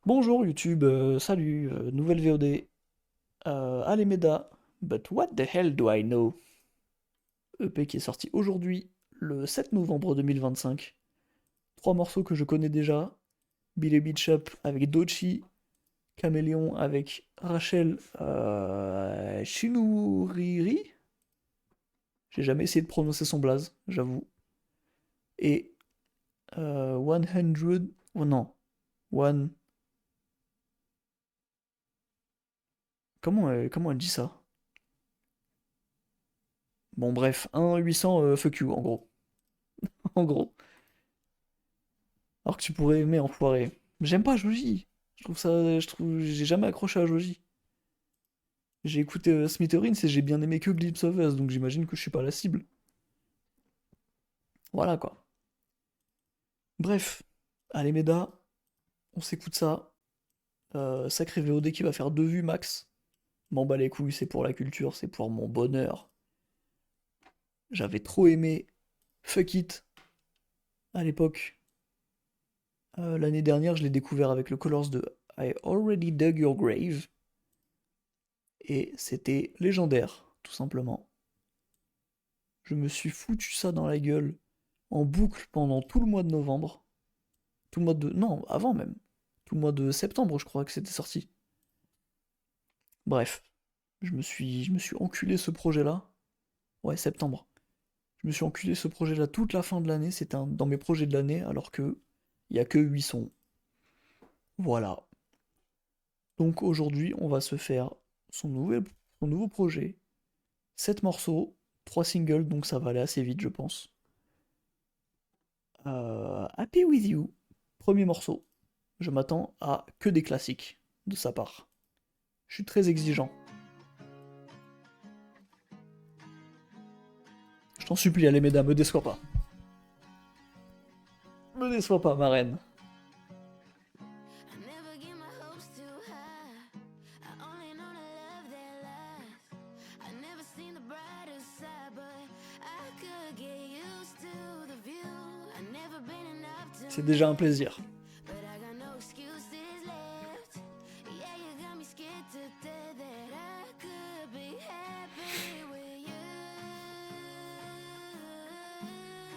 Bonjour YouTube, salut, nouvelle VOD. Alemeda, but what the hell do I know? EP qui est sorti aujourd'hui, le 7 novembre 2025. Trois morceaux que je connais déjà. Billy Bishop avec Dochi, Caméléon avec Rachel Chinouriri. J'ai jamais essayé de prononcer son blaze, j'avoue. Et 100... Oh non, One... comment elle dit ça? Bon bref, 1 800 fuck you en gros. En gros. Alors que tu pourrais aimer Enfoiré. J'aime pas Joji. J'ai jamais accroché à Joji. J'ai écouté Smithereens et j'ai bien aimé que Glimpse of Us, donc j'imagine que je suis pas la cible. Voilà quoi. Bref, allez Meda, on s'écoute ça. Sacré VOD qui va faire 2 vues max. M'en bats les couilles, c'est pour la culture, c'est pour mon bonheur. J'avais trop aimé Fuck It à l'époque. L'année dernière, je l'ai découvert avec le Colors de I Already Dug Your Grave. Et c'était légendaire, tout simplement. Je me suis foutu ça dans la gueule en boucle pendant tout le mois de novembre. Tout le mois de... Non, avant même. Tout le mois de septembre, je crois que c'était sorti. Bref, je me suis enculé ce projet-là. Ouais, septembre. Je me suis enculé ce projet-là toute la fin de l'année. C'était dans mes projets de l'année, alors que il y a que 8 sons. Voilà. Donc aujourd'hui, on va se faire son nouveau projet. 7 morceaux, 3 singles, donc ça va aller assez vite, je pense. Happy With You, premier morceau. Je m'attends à que des classiques de sa part. Je suis très exigeant. Je t'en supplie, allez mesdames, me déçois pas. Me déçois pas, ma reine. C'est déjà un plaisir.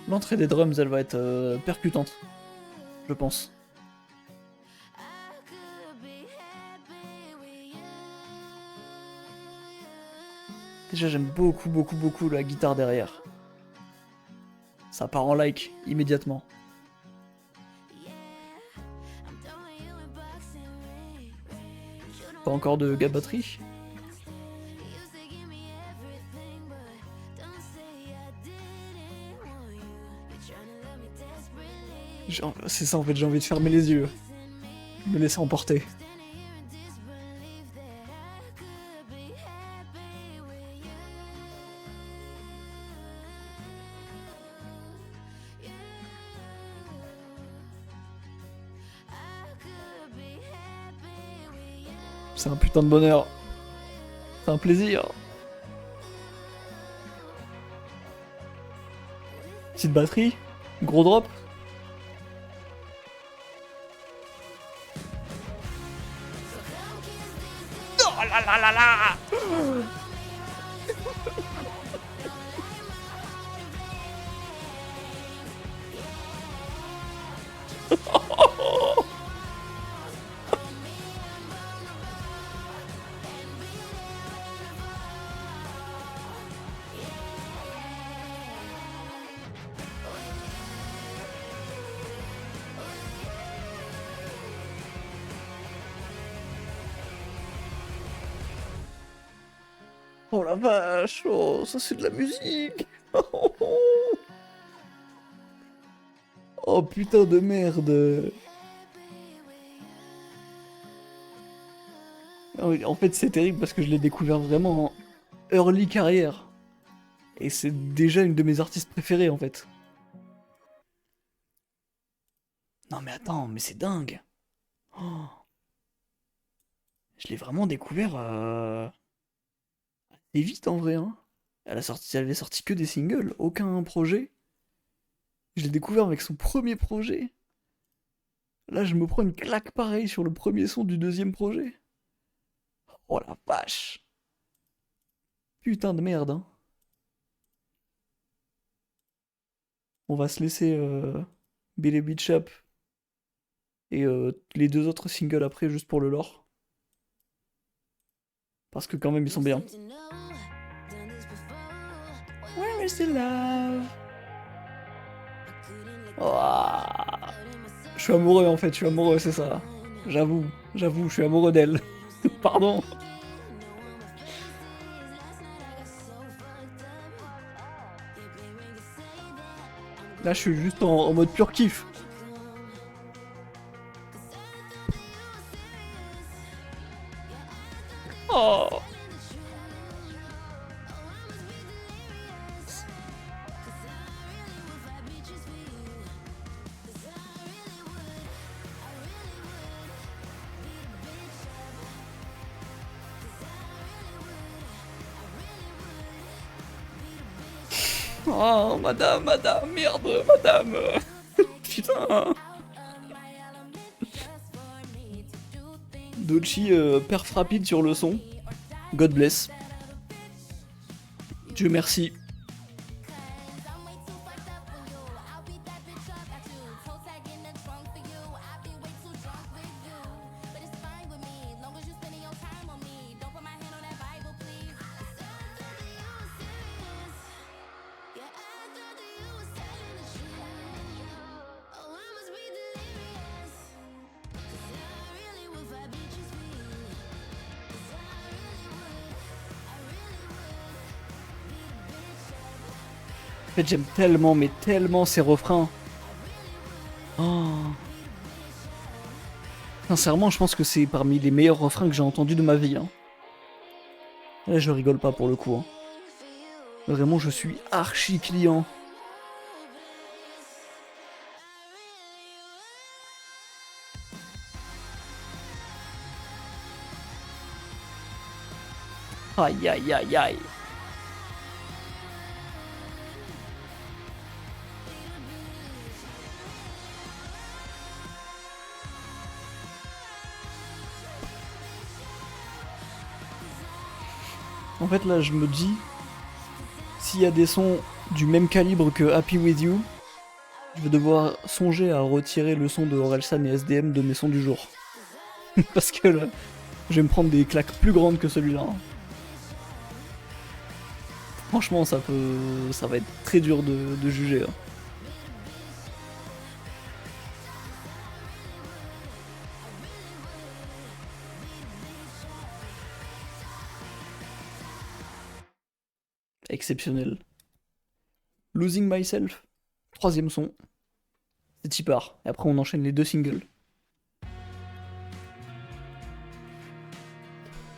L'entrée des drums, elle va être percutante, je pense. Déjà, j'aime beaucoup, beaucoup, beaucoup la guitare derrière. Ça part en like immédiatement. Pas encore de gars de batterie. C'est ça en fait, j'ai envie de fermer les yeux, me laisser emporter. C'est un putain de bonheur. C'est un plaisir. Petite batterie, gros drop. Oh là là là là. Oh la vache, oh, ça c'est de la musique. Oh putain de merde. Ah oui, en fait c'est terrible parce que je l'ai découvert vraiment en early carrière. Et c'est déjà une de mes artistes préférés en fait. Non mais attends, mais c'est dingue. Oh, je l'ai vraiment découvert assez vite en vrai, hein. Elle avait sorti que des singles, aucun projet. Je l'ai découvert avec son premier projet. Là, je me prends une claque pareille sur le premier son du deuxième projet. Oh la vache! Putain de merde, hein. On va se laisser Billy Beach Up et les deux autres singles après juste pour le lore. Parce que quand même ils sont bien. Where is the love? Oh, je suis amoureux en fait, je suis amoureux, c'est ça. J'avoue, je suis amoureux d'elle. Pardon. Là, je suis juste en mode pur kiff. Oh. Oh, madame, merde, madame. Putain. Dolce, perf rapide sur le son. God bless. Dieu merci. En fait, j'aime tellement, mais tellement ces refrains. Oh. Sincèrement, je pense que c'est parmi les meilleurs refrains que j'ai entendus de ma vie. Hein. Là, je rigole pas pour le coup. Hein. Vraiment, je suis archi client. Aïe aïe aïe aïe. En fait, là, je me dis, s'il y a des sons du même calibre que Happy With You, je vais devoir songer à retirer le son de Orelsan et SDM de mes sons du jour. Parce que là, je vais me prendre des claques plus grandes que celui-là. Hein. Franchement, ça va être très dur de juger. Hein. Exceptionnel. Losing Myself, troisième son. C'est y part. Et après, on enchaîne les deux singles.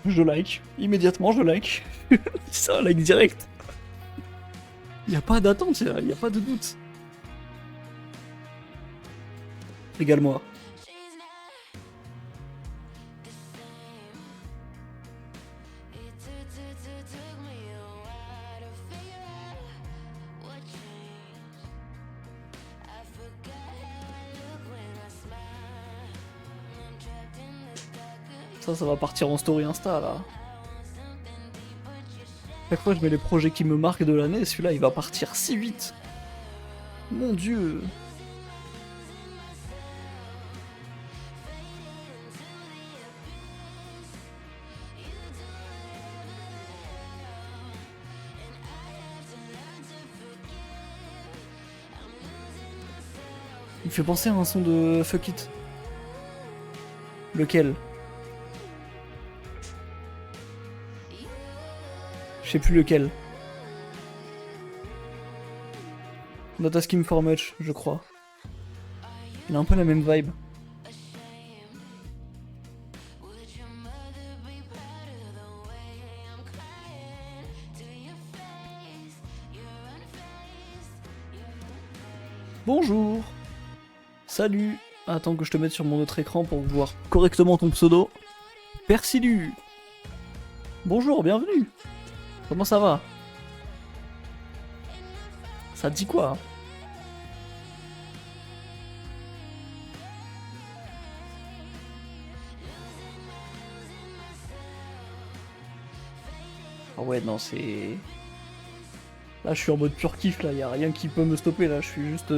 Je like. Immédiatement, je like. C'est un like direct. Y a pas d'attente, y a pas de doute. Régale-moi. Ça va partir en story Insta là. Chaque fois je mets les projets qui me marquent de l'année, celui-là il va partir si vite. Mon dieu. Il me fait penser à un son de Fuck It. Lequel? Je sais plus lequel. Not Asking For Much, je crois. Il a un peu la même vibe. Bonjour. Salut. Attends que je te mette sur mon autre écran pour voir correctement ton pseudo. Persilu. Bonjour, bienvenue. Comment ça va? Ça te dit quoi? Ah ouais, non, c'est... Là, je suis en mode pur kiff, là, y a rien qui peut me stopper, là, je suis juste...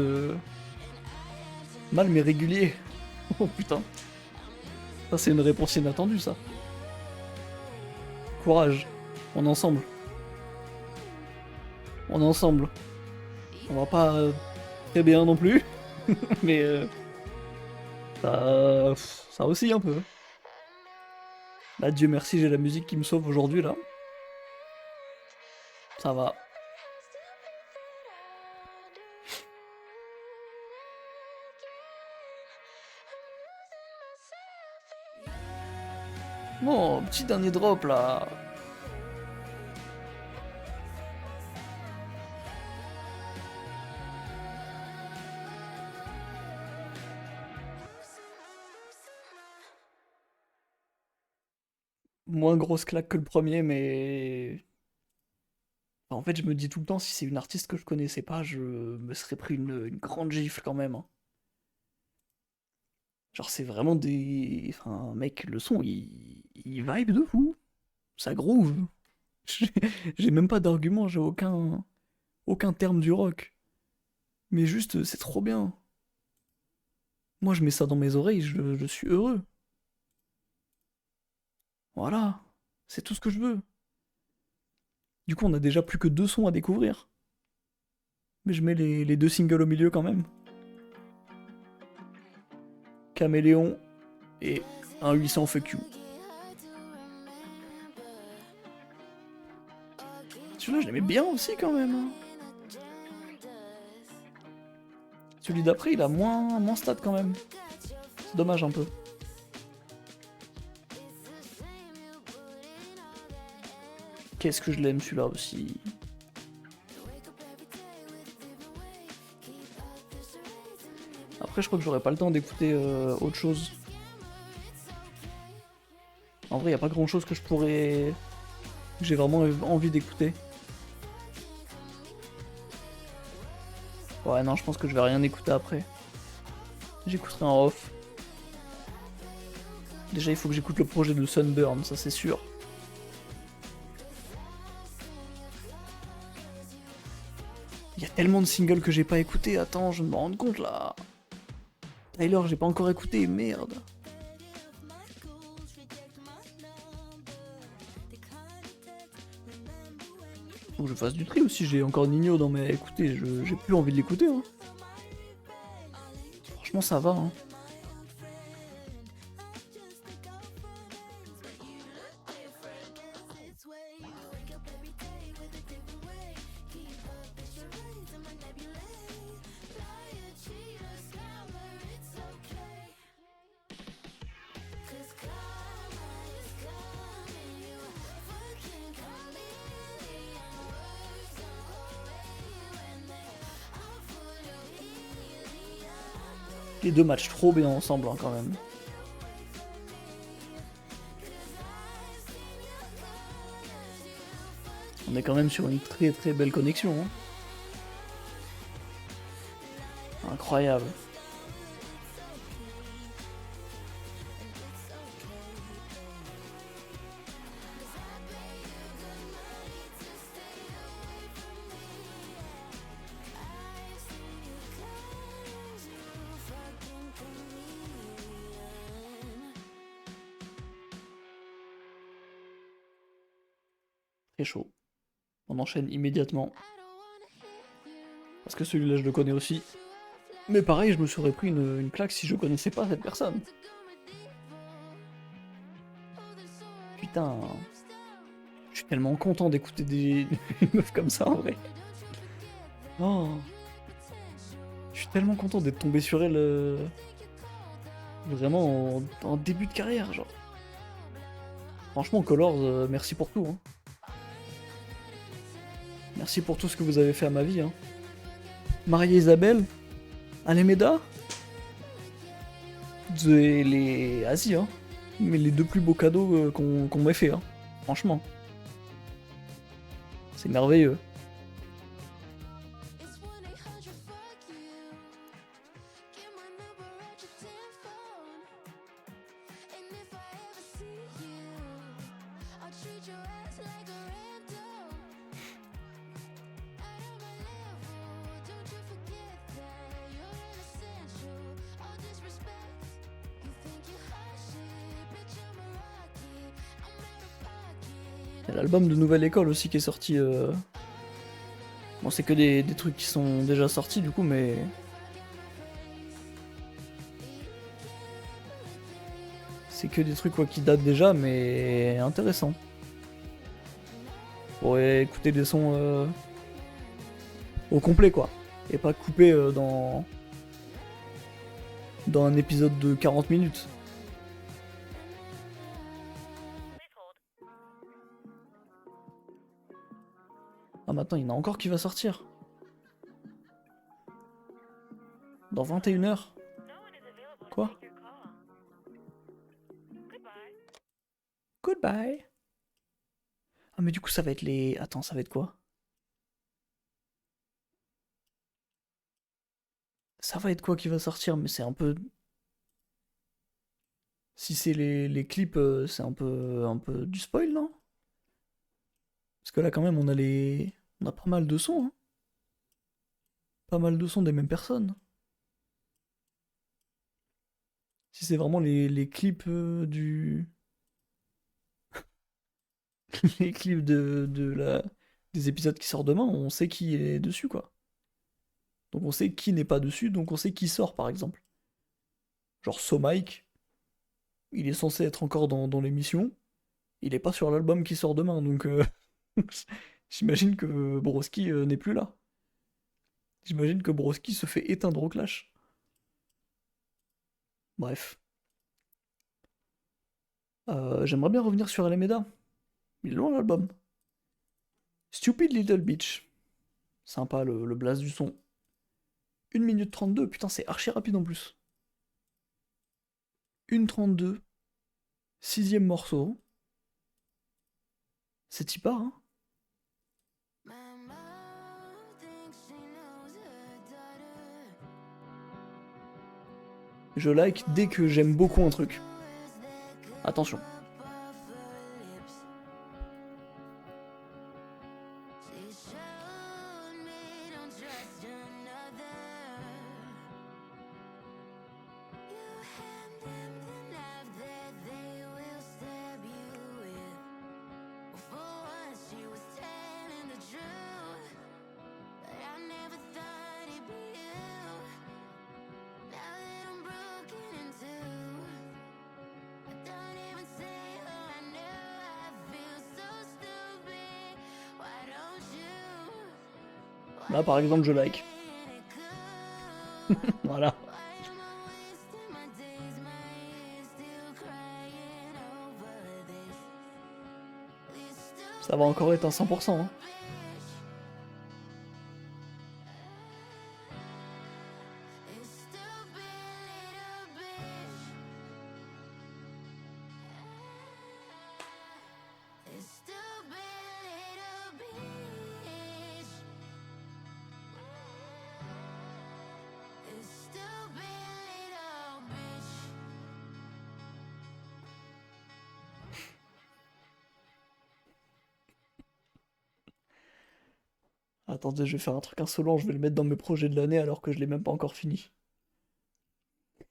mal mais régulier. Oh putain. Ça, c'est une réponse inattendue, ça. Courage. On est ensemble. On est ensemble. On va pas très bien non plus, mais ça aussi un peu. Là, Dieu merci, j'ai la musique qui me sauve aujourd'hui, là. Ça va. Bon, petit dernier drop, là. Moins grosse claque que le premier, mais... Enfin, en fait, je me dis tout le temps, si c'est une artiste que je connaissais pas, je me serais pris une grande gifle quand même, hein. Genre, c'est vraiment des... Enfin, mec, le son, il vibe de fou. Ça groove. J'ai j'ai même pas d'argument, j'ai aucun terme du rock. Mais juste, c'est trop bien. Moi, je mets ça dans mes oreilles, je suis heureux. Voilà. C'est tout ce que je veux. Du coup, on a déjà plus que deux sons à découvrir. Mais je mets les deux singles au milieu quand même. Caméléon et un 800 Fuck You. Celui-là, je l'aimais bien aussi quand même, hein. Celui d'après, il a moins stat quand même. C'est dommage un peu. Qu'est-ce que je l'aime celui-là aussi. Après, je crois que j'aurais pas le temps d'écouter autre chose. En vrai, y a pas grand chose que je pourrais... que j'ai vraiment envie d'écouter. Ouais, non, je pense que je vais rien écouter après. J'écouterai en off. Déjà, il faut que j'écoute le projet de Sunburn, ça c'est sûr. Il y a tellement de singles que j'ai pas écouté. Attends, je me rends compte là. Tyler, j'ai pas encore écouté, merde. Faut que je fasse du tri aussi, j'ai encore Nino dans mes... Écoutez, j'ai plus envie de l'écouter, hein. Franchement, ça va, hein. Les deux matchs trop bien ensemble, hein, quand même. On est quand même sur une très très belle connexion, hein. Incroyable. Très chaud. On enchaîne immédiatement. Parce que celui-là, je le connais aussi. Mais pareil, je me serais pris une claque si je connaissais pas cette personne. Putain. Je suis tellement content d'écouter des meufs comme ça en vrai. Oh. Je suis tellement content d'être tombé sur elle vraiment en début de carrière, genre. Franchement, Colors, merci pour tout, hein. Merci pour tout ce que vous avez fait à ma vie, hein. Maria Isabelle, Alemeda, les Asie, hein. Mais les deux plus beaux cadeaux qu'on m'ait fait, hein. Franchement. C'est merveilleux. y a l'album de Nouvelle École aussi qui est sorti. Bon, c'est que des trucs qui sont déjà sortis du coup, mais. C'est que des trucs quoi, qui datent déjà, mais intéressants. Pour écouter des sons au complet quoi. Et pas coupé dans un épisode de 40 minutes. Ah maintenant il y en a encore qui va sortir. Dans 21 h. Quoi? Goodbye. Ah mais du coup ça va être les... Attends, ça va être quoi? Ça va être quoi qui va sortir? Mais c'est un peu... Si c'est les clips, c'est un peu du spoil, non? Parce que là quand même on a les... On a pas mal de sons, hein. Pas mal de sons des mêmes personnes. Si c'est vraiment les clips du... les clips des épisodes qui sortent demain, on sait qui est dessus, quoi. Donc on sait qui n'est pas dessus, donc on sait qui sort, par exemple. Genre So Mike, il est censé être encore dans l'émission, il est pas sur l'album qui sort demain, donc j'imagine que Broski n'est plus là. J'imagine que Broski se fait éteindre au clash. Bref. J'aimerais bien revenir sur Alameda. Il est long l'album. Stupid Little Bitch. Sympa le blast du son. 1 minute 32, putain c'est archi rapide en plus. 1 32, sixième morceau. C'est y part, hein. Je like dès que j'aime beaucoup un truc. Attention. Là par exemple je like. Voilà. Ça va encore être un 100%, hein. Attendez, je vais faire un truc insolent, je vais le mettre dans mes projets de l'année alors que je l'ai même pas encore fini.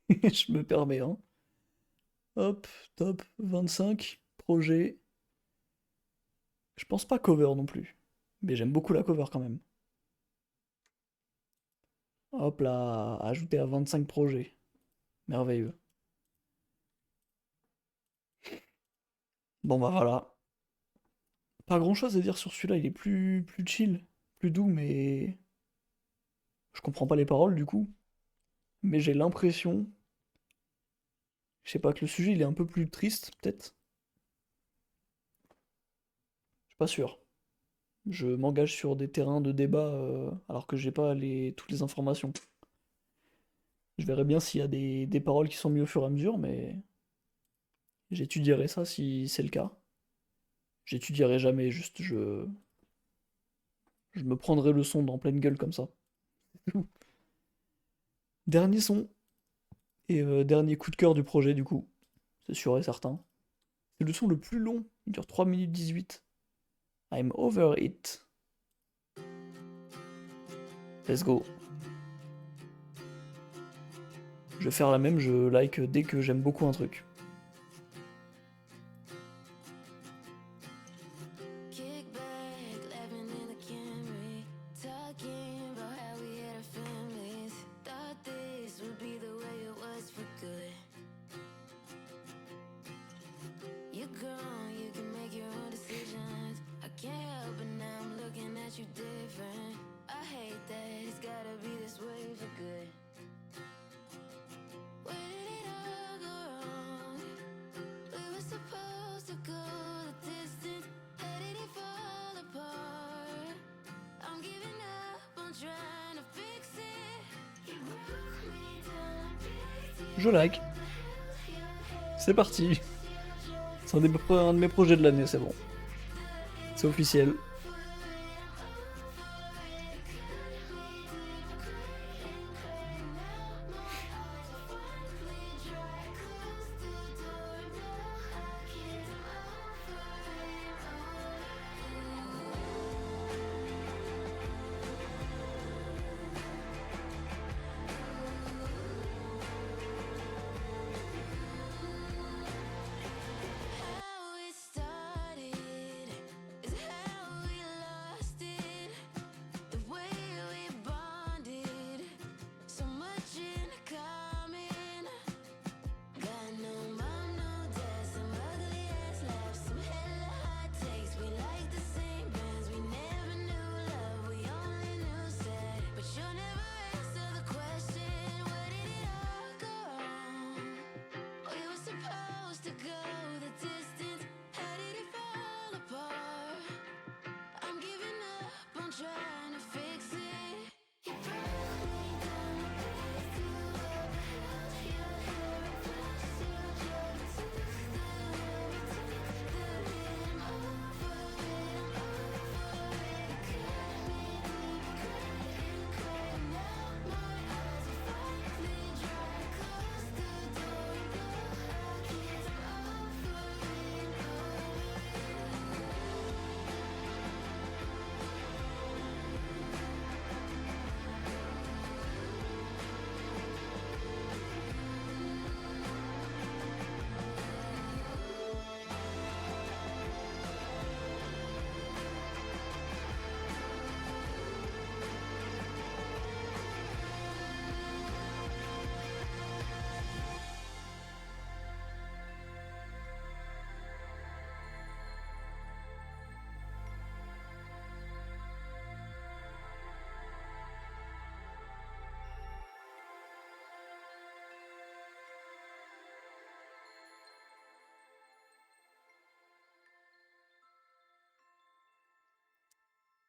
Je me permets, hein. Hop, top, 25, projet. Je pense pas cover non plus. Mais j'aime beaucoup la cover quand même. Hop là, ajouté à 25 projets. Merveilleux. Bon bah voilà. Pas grand chose à dire sur celui-là, il est plus chill, plus doux, mais... Je comprends pas les paroles du coup. Mais j'ai l'impression... Je sais pas, que le sujet il est un peu plus triste, peut-être. Je suis pas sûr. Je m'engage sur des terrains de débat alors que j'ai pas toutes les informations. Je verrai bien s'il y a des paroles qui sont mises au fur et à mesure, mais j'étudierai ça si c'est le cas. J'étudierai jamais, juste je me prendrai le son dans pleine gueule comme ça. Dernier son et dernier coup de cœur du projet du coup, c'est sûr et certain. C'est le son le plus long, il dure 3 minutes 18. I'm over it. Let's go. Je vais faire la même, je like dès que j'aime beaucoup un truc. Je like. C'est parti. C'est un de mes projets de l'année, c'est bon. C'est officiel. How it started is how we lost it. The way we bonded, so much in common. Got no mom, no dad, some ugly ass laughs, some hella hot takes. We like the same bands, we never knew love, we only knew sad. But you never answer the question, where did it all go wrong? We were supposed to go the distance. How did it fall apart? I'm giving up on trying to fix it. You broke me down to pieces. Your hair and flesh, your joy twisted. I'm over it, I'm over it. Cut me deep, crying now. My eyes are finally dry. Close the door and go.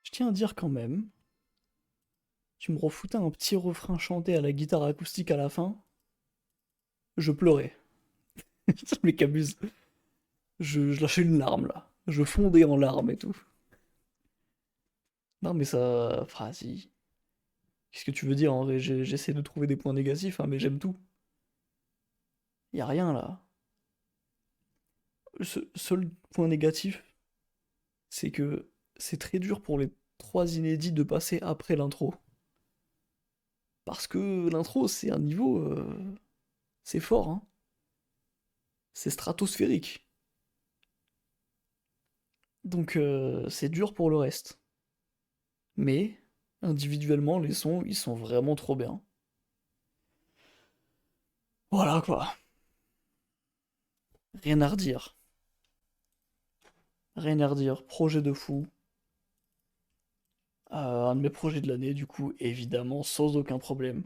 Je tiens à dire quand même, tu me refoutais un petit refrain chanté à la guitare acoustique à la fin, je pleurais. Ça me qu'abuse. Je lâchais une larme là. Je fondais en larmes et tout. Non mais ça. Enfin si. Qu'est-ce que tu veux dire en vrai? J'essaie de trouver des points négatifs, hein, mais j'aime tout. Y a rien là. Le seul point négatif, c'est que c'est très dur pour les trois inédits de passer après l'intro. Parce que l'intro, c'est un niveau. C'est fort, hein. C'est stratosphérique. Donc c'est dur pour le reste. Mais individuellement, les sons, ils sont vraiment trop bien. Voilà quoi. Rien à redire. Rien à redire. Projet de fou. Un de mes projets de l'année, du coup, évidemment, sans aucun problème.